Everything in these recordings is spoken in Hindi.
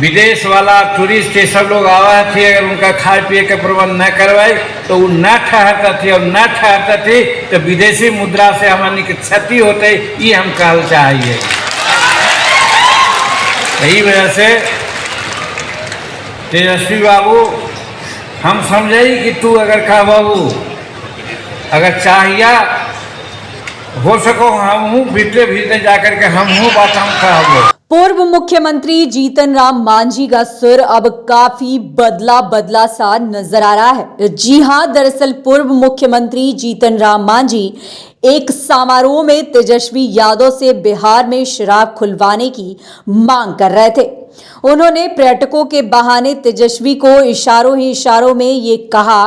विदेश वाला टूरिस्ट ये सब लोग आवा थे, अगर उनका खाए पिए के प्रबंध न करवाए तो वो न ठहरता थी, और न ठहरता थी तो विदेशी मुद्रा से हमारी क्षति होते, ये हम कहना चाहिए। यही वजह से तेजस्वी बाबू हम समझे कि तू अगर कह बाबू अगर चाहिए हो सको हम हूँ भीतरे भीतरे जाकर के हम हूँ बात हम कहबो। पूर्व मुख्यमंत्री जीतन राम मांझी का सुर अब काफी बदला सा नजर आ रहा है। जी हां, दरअसल पूर्व मुख्यमंत्री जीतन राम मांझी एक समारोह में तेजस्वी यादव से बिहार में शराब खुलवाने की मांग कर रहे थे। उन्होंने पर्यटकों के बहाने तेजस्वी को इशारों ही इशारों में ये कहा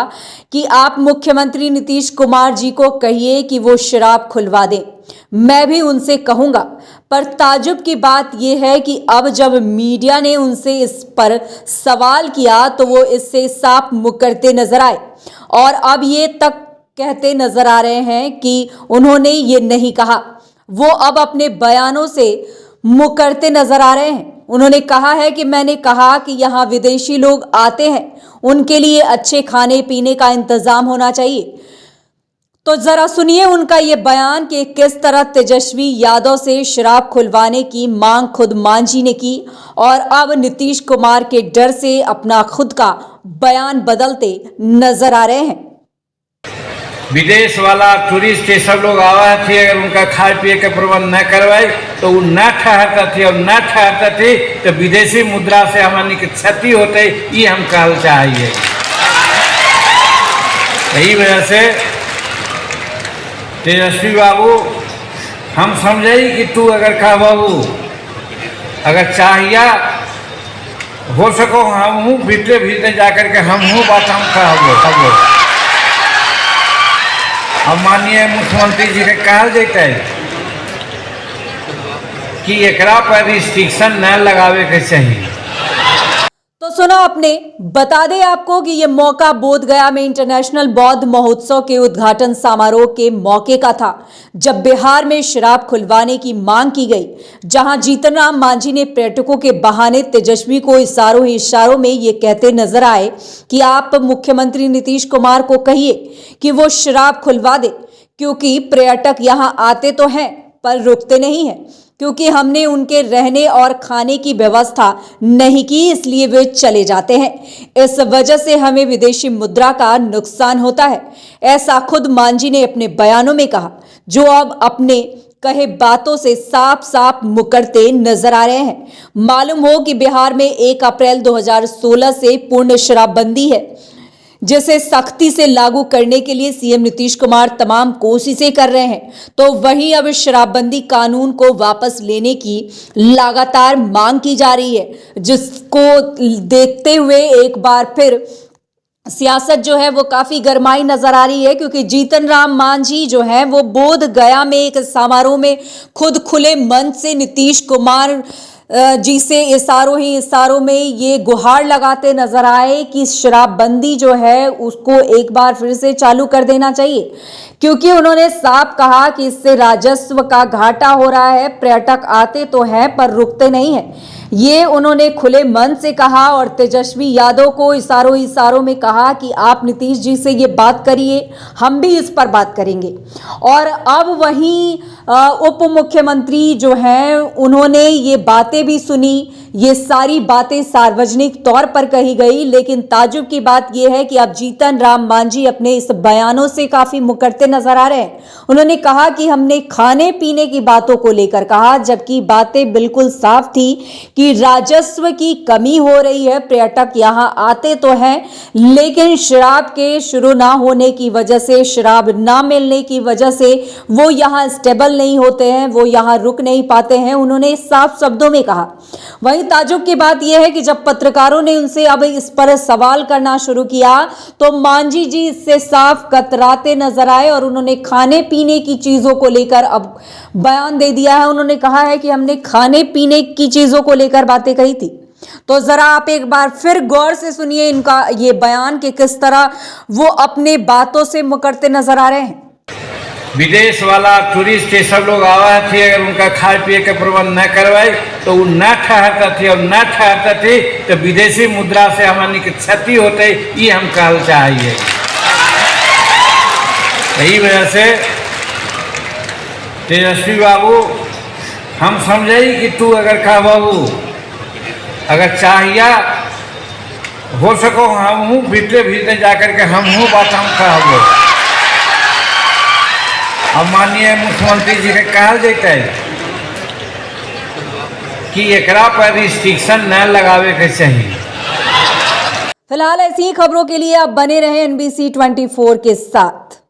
कि आप मुख्यमंत्री नीतीश कुमार जी को कहिए कि वो शराब खुलवा दें, मैं भी उनसे कहूंगा। पर ताजुब की बात यह है कि अब जब मीडिया ने उनसे इस पर सवाल किया तो वो इससे साफ मुकरते नजर आए, और अब ये तक कहते नजर आ रहे हैं कि उन्होंने ये नहीं कहा। वो अब अपने बयानों से मुकरते नजर आ रहे हैं। उन्होंने कहा है कि मैंने कहा कि यहाँ विदेशी लोग आते हैं, उनके लिए अच्छे खाने पीने का इंतजाम होना चाहिए। तो जरा सुनिए उनका ये बयान कि किस तरह तेजस्वी यादव से शराब खुलवाने की मांग खुद मांझी ने की, और अब नीतीश कुमार के डर से अपना खुद का बयान बदलते नजर आ रहे हैं। विदेश वाला टूरिस्ट ये सब लोग आवा थे, अगर उनका खाए पिए के प्रबंध न करवाए तो वो न ठहरता थी, और न ठहरता थी तो विदेशी मुद्रा से हमारी क्षति होते, ये हम कहना चाहिए। यही वजह से तेजस्वी बाबू हम समझे कि तू अगर कह बाबू अगर चाहिए हो सको हम हूँ भीतरे भीतरे जाकर के हम हूँ बात हम कहबो। अब माननीय मुख्यमंत्री जी के कहल जैते कि एकरा पर रिस्ट्रिक्शन न लगावे के चाहिए। तो सुना आपने, बता दें आपको कि यह मौका बोध गया में इंटरनेशनल बौद्ध महोत्सव के उद्घाटन समारोह के मौके का था, जब बिहार में शराब खुलवाने की मांग की गई, जहां जीतन राम मांझी ने पर्यटकों के बहाने तेजस्वी को इशारों ही इशारों में ये कहते नजर आए कि आप मुख्यमंत्री नीतीश कुमार को कहिए कि वो शराब खुलवा दे, क्योंकि पर्यटक यहाँ आते तो हैं पर रुकते नहीं हैं, क्योंकि हमने उनके रहने और खाने की व्यवस्था नहीं की, इसलिए वे चले जाते हैं। इस वजह से हमें विदेशी मुद्रा का नुकसान होता है, ऐसा खुद मांझी ने अपने बयानों में कहा, जो अब अपने कहे बातों से साफ साफ मुकरते नजर आ रहे हैं। मालूम हो कि बिहार में 1 अप्रैल 2016 से पूर्ण शराबबंदी है, जिसे सख्ती से लागू करने के लिए सीएम नीतीश कुमार तमाम कोशिशें कर रहे हैं। तो वहीं अब शराबबंदी कानून को वापस लेने की लगातार मांग की जा रही है, जिसको देखते हुए एक बार फिर सियासत जो है वो काफी गरमाई नजर आ रही है, क्योंकि जीतन राम मांझी जो है वो बोध गया में एक समारोह में खुद खुले मन से नीतीश कुमार जी से इशारों ही इशारों में ये गुहार लगाते नजर आए कि शराबबंदी जो है उसको एक बार फिर से चालू कर देना चाहिए, क्योंकि उन्होंने साफ कहा कि इससे राजस्व का घाटा हो रहा है। पर्यटक आते तो हैं पर रुकते नहीं हैं, ये उन्होंने खुले मन से कहा, और तेजस्वी यादव को इशारों इशारों में कहा कि आप नीतीश जी से ये बात करिए, हम भी इस पर बात करेंगे। और अब वहीं उप मुख्यमंत्री जो हैं उन्होंने ये बातें भी सुनी, ये सारी बातें सार्वजनिक तौर पर कही गई, लेकिन ताजुब की बात यह है कि अब जीतन राम मांझी अपने इस बयानों से काफी मुकरते नजर आ रहे हैं। उन्होंने कहा कि हमने खाने पीने की बातों को लेकर कहा, जबकि बातें बिल्कुल साफ थी कि राजस्व की कमी हो रही है, पर्यटक यहाँ आते तो हैं लेकिन शराब के शुरू ना होने की वजह से, शराब ना मिलने की वजह से वो यहाँ स्टेबल नहीं होते हैं, वो यहाँ रुक नहीं पाते हैं, उन्होंने साफ शब्दों में कहा। वहीं ताजुब की बात यह है कि जब पत्रकारों ने उनसे अब इस पर सवाल करना शुरू किया तो मांझी जी इससे साफ कतराते नजर आए, और उन्होंने खाने पीने की चीजों को लेकर अब बयान दे दिया है। उन्होंने कहा है कि हमने खाने पीने की चीजों को लेकर बातें कही थी। तो जरा आप एक बार फिर गौर से सुनिए इनका ये बयान कि किस तरह वो अपने बातों से मुकरते नजर आ रहे हैं। विदेश वाला टूरिस्ट ये सब लोग आवा थे, अगर उनका खाए पिए के प्रबंध न करवाए तो वो न ठहरता थी, और न ठहरता थी तो विदेशी मुद्रा से हमनी के क्षति होते, ये हम कहल चाहिए। यही वजह से तेजस्वी बाबू हम समझे कि तू अगर कह बाबू अगर चाहिए हो सको हम हूँ भीतरे भीतरे जाकर के हम हूँ बात हम कहबो। अब माननीय मुख्यमंत्री जी के कहल जैते कि एकरा पर रिस्ट्रिक्शन न लगावे के चाहिए। फिलहाल ऐसी ही खबरों के लिए आप बने रहें NBC 24 के साथ।